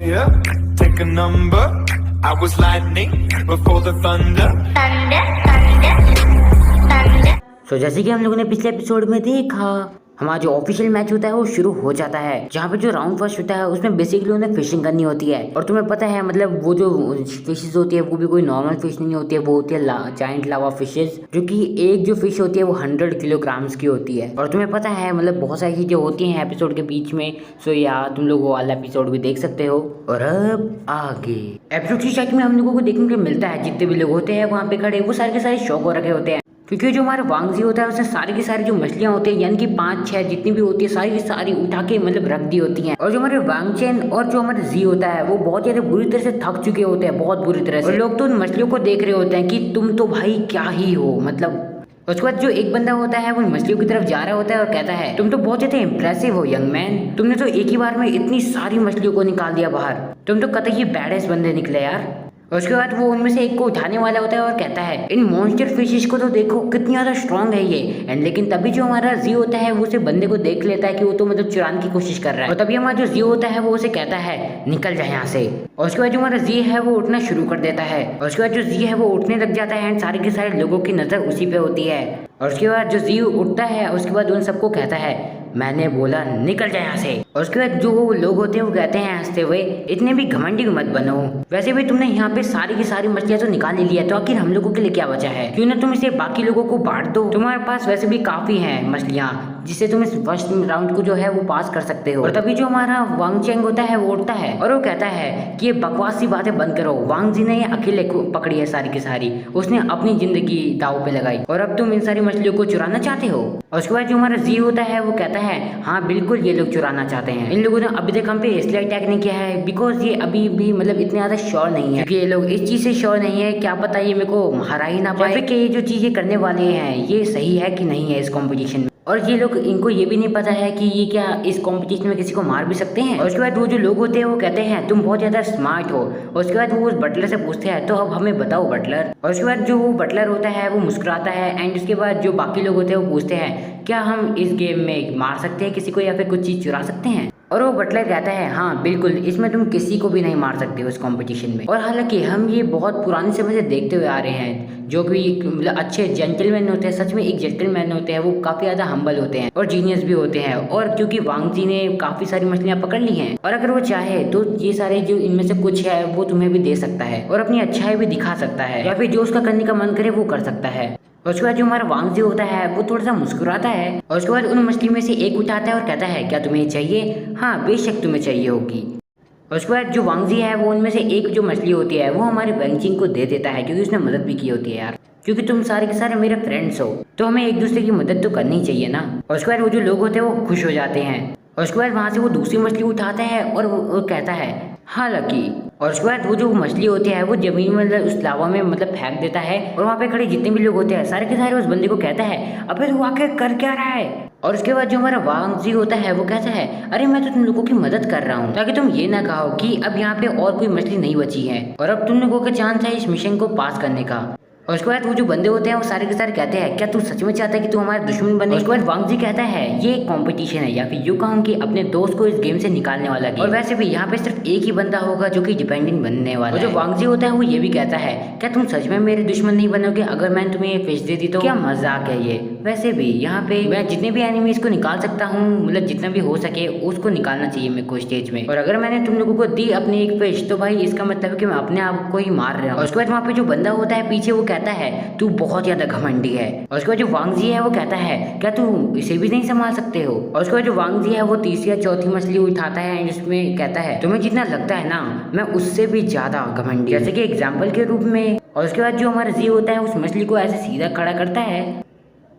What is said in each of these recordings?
Yeah, take a number. I was lightning before the thunder. सो जैसे कि हम लोगों ने पिछले एपिसोड में देखा, हमारा जो ऑफिशियल मैच होता है वो शुरू हो जाता है, जहाँ पे जो राउंड फर्स्ट होता है उसमें बेसिकली उन्हें फिशिंग करनी होती है। और तुम्हें पता है मतलब वो जो फिशेज होती है वो भी कोई नॉर्मल फिश नहीं होती है, वो होती है जाइंट लावा फिशेज, जो कि एक जो फिश होती है वो 100 किलोग्राम्स की होती है। और तुम्हें पता है मतलब बहुत सारी चीजें होती हैं एपिसोड के बीच में। सो यार तुम लोग वो वाला एपिसोड भी देख सकते हो। और अब आगे एपिसोड की स्टार्टिंग में हम लोगों को देखने को मिलता है जितने भी लोग होते हैं वहाँ पे खड़े वो सारे के सारे शौक हो रखे होते हैं, क्योंकि जो हमारा वांगजी होता है उसने सारी की सारी जो मछलियां होती है यानी कि 5-6 जितनी भी होती है सारी की सारी उठा के मतलब रख दी होती हैं। और जो हमारे वांगचेन और जो हमारे जी होता है वो बहुत ज्यादा बुरी तरह से थक चुके होते हैं, बहुत बुरी तरह से। और लोग तो उन मछलियों को देख रहे होते हैं कि तुम तो भाई क्या ही हो मतलब। उसके बाद जो एक बंदा होता है वो मछलियों की तरफ जा रहा होता है और कहता है तुम तो बहुत ज्यादा इंप्रेसिव हो यंग मैन, तुमने तो एक ही बार में इतनी सारी मछलियों को निकाल दिया बाहर, तुम तो कतई बैडेस्ट बंदे निकले यार। उसके बाद वो उनमें से एक को उठाने वाला होता है और कहता है इन मॉन्स्टर फिशेस को तो देखो कितनी ज्यादा स्ट्रांग है ये। एंड लेकिन तभी जो हमारा जी होता है वो उसे बंदे को देख लेता है कि वो तो मतलब चुराने की कोशिश कर रहा है। और तभी हमारा जो जी होता है वो उसे कहता है निकल जाए यहाँ से। और उसके बाद जो हमारा जी है वो उठना शुरू कर देता है। और उसके बाद जो जी है वो उठने लग जाता है एंड सारे के सारे लोगों की नजर उसी पे होती है। और उसके बाद जो जी उठता है उसके बाद उन सबको कहता है मैंने बोला निकल जाए यहाँ से। और उसके बाद जो लोग होते हैं वो कहते हैं हंसते हुए इतने भी घमंडी मत बनो, वैसे भी तुमने यहाँ पे सारी की सारी मछलियाँ तो निकाल ही लिया, तो आखिर हम लोगों के लिए क्या बचा है, क्यों ना तुम इसे बाकी लोगों को बांट दो, तुम्हारे पास वैसे भी काफी है मछलियाँ जिससे तुम इस फर्स्ट राउंड को जो है वो पास कर सकते हो। और तभी जो हमारा वांग चेंग होता है वो उठता है और वो कहता है कि ये बकवास सी बातें बंद करो, वांग जी ने ये अकेले पकड़ी है सारी की सारी, उसने अपनी जिंदगी दाव पे लगाई और अब तुम इन सारी मछलियों को चुराना चाहते हो। और उसके बाद जो हमारा जी होता है वो कहता है हाँ बिल्कुल ये लोग चुराना चाहते हैं, इन लोगों ने अभी तक हम पे इसलिए अटैक नहीं किया है बिकॉज ये अभी भी मतलब इतने ज्यादा श्योर नहीं है, क्योंकि ये लोग इस चीज से श्योर नहीं है क्या पता ये मेरे को हरा ही ना पाए कि ये जो चीजें करने वाले हैं ये सही है कि नहीं है इस कॉम्पिटिशन में। और ये लोग इनको ये भी नहीं पता है कि ये क्या इस कंपटीशन में किसी को मार भी सकते हैं। और उसके बाद वो जो लोग होते हैं वो कहते हैं तुम बहुत ज्यादा स्मार्ट हो। और उसके बाद वो उस बटलर से पूछते हैं तो अब हमें बताओ बटलर। और उसके बाद जो वो बटलर होता है वो मुस्कुराता है एंड उसके बाद जो बाकी लोग होते हैं वो पूछते हैं क्या हम इस गेम में मार सकते हैं किसी को या फिर कुछ चीज चुरा सकते हैं। और वो बटलर कहता है हाँ बिल्कुल इसमें तुम किसी को भी नहीं मार सकते हो इस कंपटीशन में। और हालांकि हम ये बहुत पुराने समय से देखते हुए आ रहे हैं जो भी मतलब अच्छे जेंटलमैन होते हैं, सच में एक जेंटलमैन होते हैं, वो काफी ज्यादा हम्बल होते हैं और जीनियस भी होते हैं। और क्योंकि वांग जी ने काफी सारी मछलियां पकड़ ली हैं और अगर वो चाहे तो ये सारे जो इनमें से कुछ है वो तुम्हें भी दे सकता है और अपनी अच्छाई भी दिखा सकता है या फिर जो उसका करने का मन करे वो कर सकता है। और उसके बाद जो हमारा वांग जी होता है वो थोड़ा सा मुस्कुराता है और उसके बाद उन मछली में से एक उठाता है और कहता है क्या तुम्हें चाहिए, हाँ बेशक तुम्हें चाहिए होगी। और उसके बाद जो वांग जी है वो उनमें से एक जो मछली होती है वो हमारे वेंगचिंग को दे देता है क्योंकि उसने मदद भी की होती है यार, क्योंकि तुम सारे के सारे मेरे फ्रेंड्स हो तो हमें एक दूसरे की मदद तो करनी चाहिए ना। और उसके बाद वो जो लोग होते हैं वो खुश हो जाते हैं और उसके बाद वहाँ से वो दूसरी मछली उठाता है और वो कहता है हाँ लकी। और उसके बाद वो जो मछली होती है वो जमीन में मतलब उस लावा में मतलब फेंक देता है और वहाँ पे खड़े जितने भी लोग होते हैं सारे के सारे उस बंदे को कहता है अबे तू आखिर कर क्या रहा है। और उसके बाद जो हमारा वांग जी होता है वो कहता है अरे मैं तो तुम लोगों की मदद कर रहा हूँ ताकि तुम ये ना कहो कि अब यहाँ पे और कोई मछली नहीं बची है और अब तुम लोगों का चांस है इस मिशन को पास करने का। और उसके बाद वो जो बंदे होते हैं वो सारे के सारे कहते हैं क्या तू सच में चाहता है कि तू हमारा दुश्मन बने। उसके बाद वांग जी कहता है ये एक कंपटीशन है या फिर यूँ कहूँ कि अपने दोस्त को इस गेम से निकालने वाला गेम, और वैसे भी यहाँ पे सिर्फ एक ही बंदा होगा जो कि डिपेंडेंट बनने वाला है। और जो वांग जी होता है वो ये भी कहता है क्या तुम सच में मेरे दुश्मन नहीं बनोगे अगर मैंने तुम्हें ये फिश दे दी तो, क्या मजाक है ये। वैसे भी यहाँ पे मैं जितने भी एनिमीज को निकाल सकता हूँ मतलब जितना भी हो सके उसको निकालना चाहिए मेरे को स्टेज में, और अगर मैंने तुम लोगों को दी अपनी एक फिश तो भाई इसका मतलब है कि मैं अपने आप को ही मार रहा हूँ। और उसके बाद वहाँ पे जो बंदा होता है पीछे वो कहता है तू बहुत ज्यादा घमंडी है। और उसके बाद जो वांग जी है वो कहता है क्या तू इसे भी नहीं संभाल सकते हो। और उसके बाद जो वांग जी है वो तीसरी या चौथी मछली उठाता है जिसमें कहता है तुम्हें जितना लगता है ना मैं उससे भी ज्यादा घमंडी, जैसे कि एग्जाम्पल के रूप में। और उसके बाद जो हमारा जी होता है उस मछली को ऐसे सीधा खड़ा करता है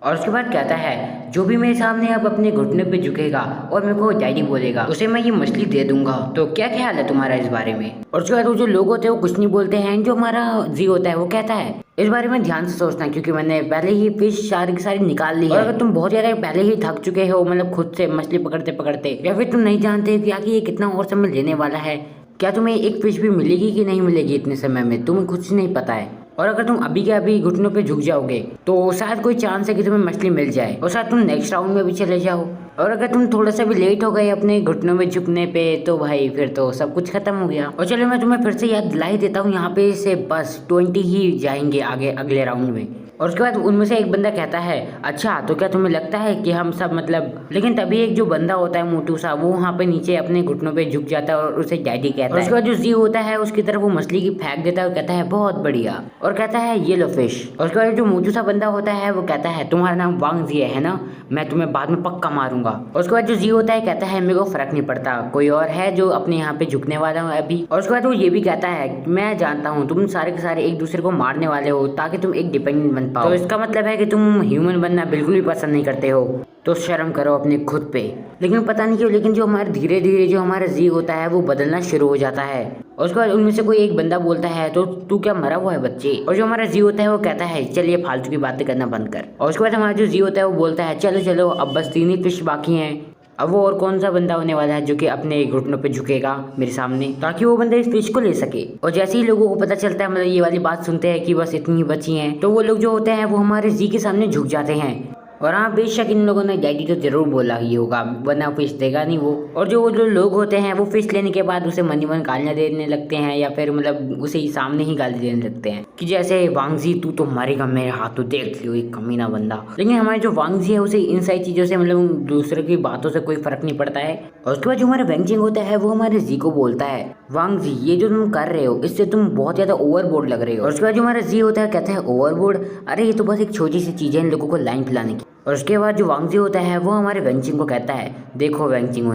और उसके बाद कहता है जो भी मेरे सामने अब अपने घुटने पे झुकेगा और मेरे को डैडी बोलेगा उसे मैं ये मछली दे दूंगा। तो क्या ख्याल है तुम्हारा इस बारे में। और उसके बाद वो जो लोग होते हैं वो कुछ नहीं बोलते हैं। जो हमारा जी होता है वो कहता है इस बारे में ध्यान से सोचना क्योंकि मैंने पहले ही फिश सारी की सारी निकाल ली है और अगर तुम बहुत ज्यादा पहले ही थक चुके हो मतलब खुद से मछली पकड़ते पकड़ते या फिर तुम नहीं जानते कि आगे ये कितना और समय लेने वाला है, क्या तुम्हें एक फिश भी मिलेगी कि नहीं मिलेगी इतने समय में तुम्हें कुछ नहीं पता है। और अगर तुम अभी के अभी घुटनों पे झुक जाओगे तो शायद कोई चांस है कि तुम्हें मछली मिल जाए और शायद तुम नेक्स्ट राउंड में भी चले जाओ। और अगर तुम थोड़ा सा भी लेट हो गए अपने घुटनों में झुकने पे तो भाई फिर तो सब कुछ खत्म हो गया। और चलो मैं तुम्हें फिर से याद दिला ही देता हूँ, यहाँ पे से बस 20 ही जाएंगे आगे अगले राउंड में। और उसके बाद उनमें से एक बंदा कहता है अच्छा तो क्या तुम्हें लगता है कि हम सब मतलब, लेकिन तभी एक जो बंदा होता है मोटू सा वो वहाँ पे नीचे अपने घुटनों पे झुक जाता है और उसे डैडी कहता है। उसके बाद जो जी होता है उसकी तरफ वो मछली की फेंक देता है और कहता है बहुत बढ़िया, और कहता है ये लो फिश। और उसके बाद जो मोटू सा बंदा होता है वो कहता है तुम्हारा नाम वांग जी है ना, मैं तुम्हें बाद में पक्का मारूंगा। और उसके बाद जो जी होता है कहता है मेरे को फर्क नहीं पड़ता, कोई और है जो अपने यहाँ पे झुकने वाला है अभी। और उसके बाद वो ये भी कहता है मैं जानता हूँ तुम सारे के सारे एक दूसरे को मारने वाले हो ताकि तुम एक डिपेंडेंट बन पाओ, तो इसका मतलब है कि तुम ह्यूमन बनना बिल्कुल भी पसंद नहीं करते हो, तो शर्म करो अपने खुद पे। लेकिन पता नहीं क्यों लेकिन जो हमारे धीरे धीरे जो हमारा जी होता है वो बदलना शुरू हो जाता है। और उसके बाद उनमें से कोई एक बंदा बोलता है तो तू क्या मरा हुआ है बच्चे। और जो हमारा जी होता है वो कहता है चलिए फालतू की बातें करना बंद कर। और उसके बाद हमारा जो जी होता है वो बोलता है चलो चलो अब बस 3 ही फिश बाकी हैं। अब वो और कौन सा बंदा होने वाला है जो कि अपने घुटनों पे झुकेगा मेरे सामने ताकि वो बंदा इस फिश को ले सके। और जैसे ही लोगों को पता चलता है मतलब ये वाली बात सुनते हैं कि बस इतनी ही बची हैं, तो वो लोग जो होते हैं वो हमारे जी के सामने झुक जाते हैं। और हाँ बेशक इन लोगों ने डैडी तो जरूर बोला ही होगा वरना फिश देगा नहीं वो। और जो लोग होते हैं वो फिश लेने के बाद उसे मन ही मन गालियाँ देने लगते हैं या फिर मतलब उसे ही सामने ही गाली देने लगते हैं कि जैसे वांगजी तू तो मारेगा मेरे हाथ, तो देख लियो एक कमीना बंदा। लेकिन हमारे जो वांगजी है उसे इन सारी चीज़ों से मतलब दूसरे की बातों से कोई फर्क नहीं पड़ता है। और उसके बाद जो हमारा वेंचिंग होता है वो हमारे जी को बोलता है वांगजी ये जो तुम कर रहे हो इससे तुम बहुत ज़्यादा ओवरबोर्ड लग रहे हो। और उसके बाद जो हमारा जी होता है कहता है ओवरबोर्ड, अरे ये तो बस एक छोटी सी चीज़ है इन लोगों को लाइन पिलाने की। और उसके बाद जो वांगजी होता है वो हमारे वेंचिंग को कहता है देखो वेंचिंग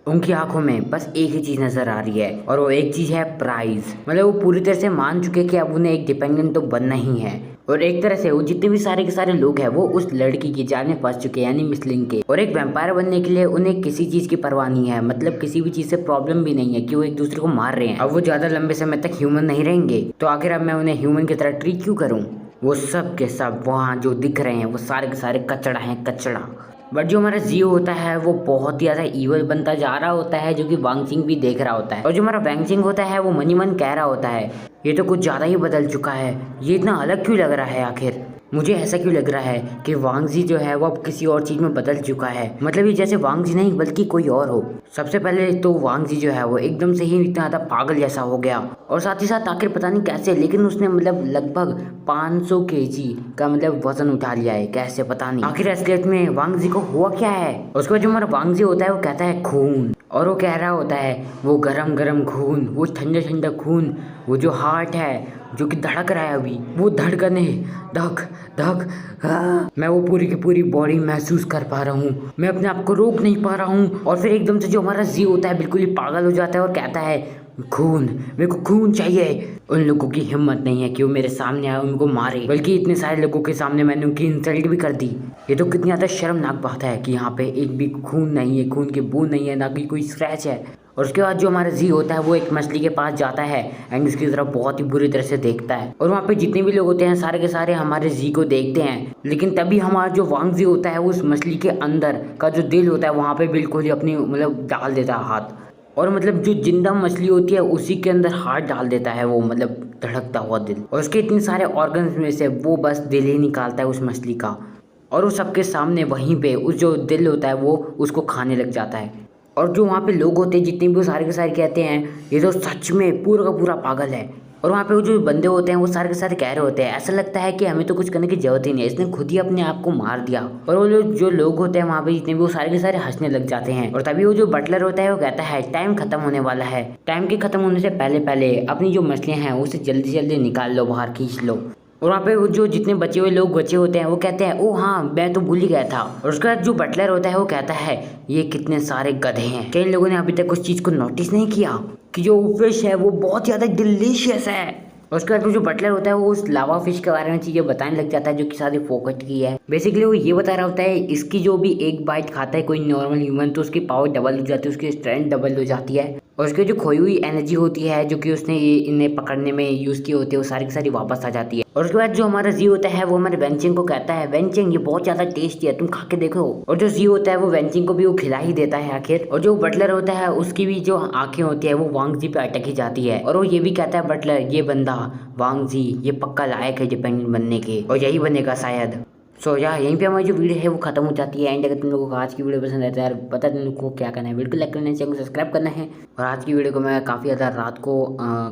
उनकी आंखों में बस एक ही चीज़ नज़र आ रही है और वो एक चीज़ है प्राइज। मतलब वो पूरी तरह से मान चुके कि अब उन्हें एक डिपेंडेंट तो बनना ही है। और एक तरह से वो जितने भी सारे के सारे लोग हैं वो उस लड़की की जान में फंस चुके हैं यानी मिसलिंग के। और एक वैम्पायर बनने के लिए उन्हें किसी चीज़ की परवाह नहीं है, मतलब किसी भी चीज़ से प्रॉब्लम भी नहीं है कि वो एक दूसरे को मार रहे हैं। अब वो ज़्यादा लंबे समय तक ह्यूमन नहीं रहेंगे तो आखिर अब मैं उन्हें ह्यूमन की तरह ट्रीट क्यों करूँ। वो सब के सब वहाँ जो दिख रहे हैं वो सारे के सारे कचड़ा हैं कचड़ा। बट जो हमारा जियो होता है वो बहुत ही ज़्यादा ईवल बनता जा रहा होता है जो कि वांगचिंग भी देख रहा होता है। और जो हमारा वांगचिंग होता है वो मन ही मन कह रहा होता है ये तो कुछ ज़्यादा ही बदल चुका है, ये इतना अलग क्यों लग रहा है, आखिर मुझे ऐसा क्यों लग रहा है कि वांगजी जो है वो अब किसी और चीज़ में बदल चुका है, मतलब ये जैसे वांगजी नहीं बल्कि कोई और हो। सबसे पहले तो वांगजी जो है वो एकदम से ही इतना ज़्यादा पागल जैसा हो गया और साथ ही साथ आखिर पता नहीं कैसे लेकिन उसने मतलब लगभग 500 kg का मतलब वजन उठा लिया है, कैसे पता नहीं। आखिर असलियत में वांगजी को हुआ क्या है। उसके बाद जो हमारा वांगजी होता है वो कहता है खून, और वो कह रहा होता है वो गरम गरम खून, वो ठंडा ठंडा खून, वो जो हार्ट है जो कि धड़क रहा है अभी वो धड़कने धक धक मैं वो पूरी की पूरी बॉडी महसूस कर पा रहा हूँ, मैं अपने आप को रोक नहीं पा रहा हूँ। और फिर एकदम से जो हमारा जी होता है बिल्कुल ही पागल हो जाता है और कहता है खून, मेरे को खून चाहिए। उन लोगों की हिम्मत नहीं है कि वो मेरे सामने आए उनको मारे, बल्कि इतने सारे लोगों के सामने मैंने उनकी इंसल्ट भी कर दी। ये तो कितनी ज़्यादा शर्मनाक बात है कि यहाँ पे एक भी खून नहीं है, खून की बूंद नहीं है, ना कि कोई स्क्रैच है। और उसके बाद जो हमारा जी होता है वो एक मछली के पास जाता है एंड उसकी तरफ बहुत ही बुरी तरह से देखता है। और वहाँ पे जितने भी लोग होते हैं सारे के सारे हमारे जी को देखते हैं, लेकिन तभी हमारा जो वांग जी होता है वो उस मछली के अंदर का जो दिल होता है वहाँ पे बिल्कुल ही अपनी मतलब डाल देता है हाथ, और मतलब जो जिंदा मछली होती है उसी के अंदर हाथ डाल देता है वो मतलब धड़कता हुआ दिल। और उसके इतने सारे ऑर्गन्स में से वो बस दिल ही निकालता है उस मछली का, और वो सबके सामने वहीं पे उस जो दिल होता है वो उसको खाने लग जाता है। और जो वहाँ पे लोग होते हैं जितने भी वो सारे के सारे कहते हैं ये तो सच में पूरा का पूरा पागल है। और वहाँ पे वो जो बंदे होते हैं वो सारे के सारे कह रहे होते हैं ऐसा लगता है कि हमें तो कुछ करने की जरूरत ही नहीं है, इसने खुद ही अपने आप को मार दिया। और वो जो लोग होते हैं वहाँ पे जितने भी वो सारे के सारे हंसने लग जाते हैं। और तभी वो जो बटलर होता है वो कहता है टाइम खत्म होने वाला है, टाइम के खत्म होने से पहले पहले अपनी जो मछलियाँ हैं उसे जल्दी जल्दी निकाल लो, बाहर खींच लो। और वहाँ पे वो जो जितने बचे हुए लोग बचे होते हैं वो कहते हैं ओ हाँ मैं तो भूल ही गया था। और उसके बाद जो बटलर होता है वो कहता है ये कितने सारे गधे हैं, कई लोगों ने अभी तक उस चीज़ को नोटिस नहीं किया कि जो फिश है वो बहुत ज़्यादा डिलीशियस है। और उसके बाद जो बटलर होता है वो उस लावा फिश के बारे में चीज़ें बताने लग जाता है जो कि सारी फोकट की है। बेसिकली वो ये बता रहा होता है इसकी जो भी एक बाइट खाता है कोई नॉर्मल ह्यूमन तो उसकी पावर डबल हो जाती है, उसकी स्ट्रेंथ डबल हो जाती है। और उसकी जो खोई हुई एनर्जी होती है जो कि उसने इन्हें पकड़ने में यूज़ की होती है वो सारी की सारी वापस आ जाती है। और उसके बाद जो हमारा जी होता है वो हमारे वेंचिंग को कहता है वेंचिंग ये बहुत ज़्यादा टेस्टी है, तुम खा के देखो। और जो जी होता है वो वेंचिंग को भी वो खिला ही देता है आखिर। और जो बटलर होता है उसकी भी जो आंखें होती है वो वांग जी पे अटक ही जाती है। और वो ये भी कहता है बटलर ये बंदा वांग जी ये पक्का लायक है डिपेंडेंट बनने के और यही बनेगा शायद। सो यार यहीं पे हमारी जो वीडियो है वो खत्म हो जाती है। एंड अगर तुम लोगों को आज की वीडियो पसंद आता है यार, पता तुम लोग को क्या करना है, बिल्कुल लाइक करना है, चैनल को सब्सक्राइब करना है। और आज की वीडियो को मैं काफ़ी ज़्यादा रात को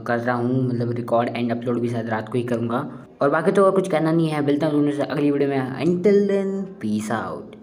कर रहा हूँ, मतलब रिकॉर्ड एंड अपलोड भी शायद रात को ही करूँगा। और बाकी तो और कुछ कहना नहीं है, मिलता हूँ तुमसे अगली वीडियो में। Until then peace out.